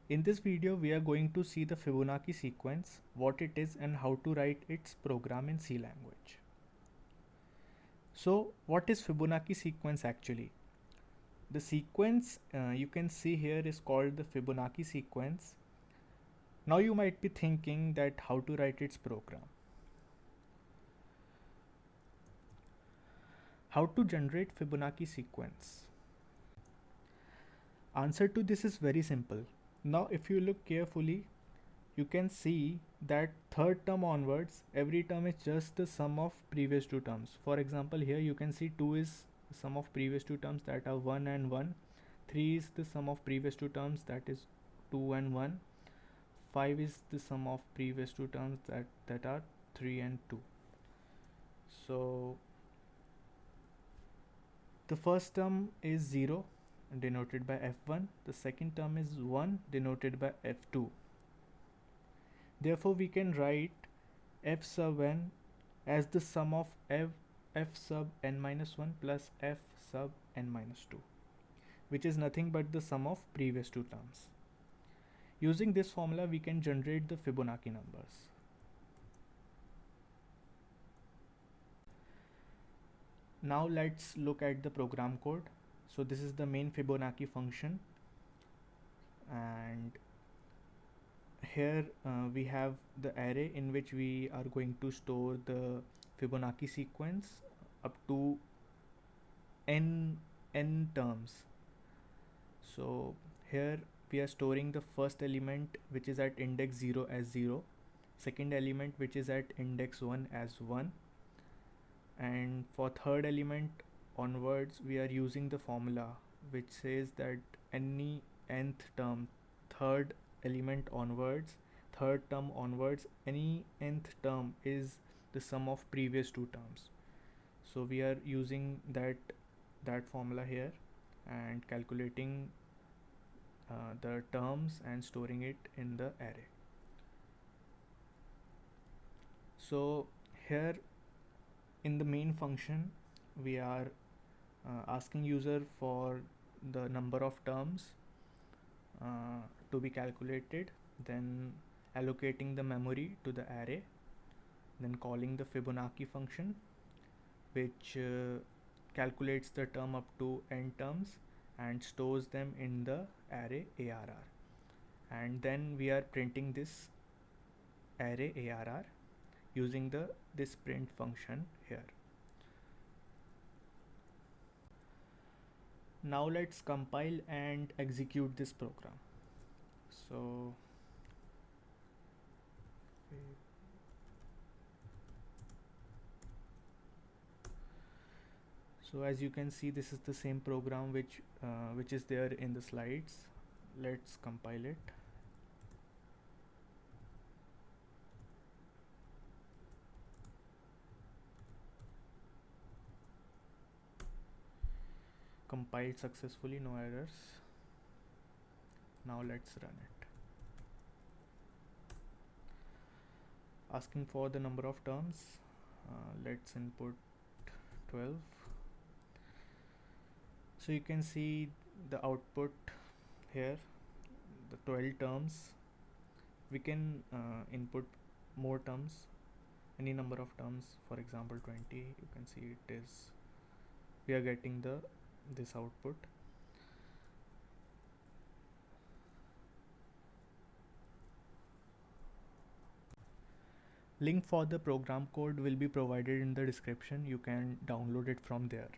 In this video, we are going to see the Fibonacci sequence, what it is and how to write its program in C language. So what is Fibonacci sequence actually? The sequence you can see here is called the Fibonacci sequence. Now you might be thinking that how to write its program. How to generate Fibonacci sequence? Answer to this is very simple. Now if you look carefully, you can see that third term onwards, every term is just the sum of previous two terms. For example, here you can see 2 is the sum of previous two terms, that are 1 and 1. 3 is the sum of previous two terms, that is 2 and 1. 5 is the sum of previous two terms, that are 3 and 2. So the first term is 0 denoted by f1. The second term is 1 denoted by f2. Therefore we can write f sub n as the sum of f sub n minus 1 plus f sub n minus 2, which is nothing but the sum of previous two terms. Using this formula we can generate the Fibonacci numbers. Now let's look at the program code. So this is the main Fibonacci function, and here we have the array in which we are going to store the Fibonacci sequence up to n terms. So here we are storing the first element which is at index 0 as 0, second element which is at index 1 as 1, and for third element onwards we are using the formula which says that any nth term, third element onwards, third term onwards, any nth term is the sum of previous two terms. So we are using that formula here and calculating the terms and storing it in the array. So here in the main function we are asking user for the number of terms to be calculated, then allocating the memory to the array, then calling the Fibonacci function which calculates the term up to n terms and stores them in the array ARR, and then we are printing this array ARR using this print function here. Now let's compile and execute this program. So as you can see, this is the same program which is there in the slides. Let's compile it. Compiled successfully, no errors. Now let's run it. Asking for the number of terms. Let's input 12. So you can see the output here, the 12 terms. We can input more terms, any number of terms, for example 20. You can see it is, we are getting this output. Link for the program code will be provided in the description. You can download it from there.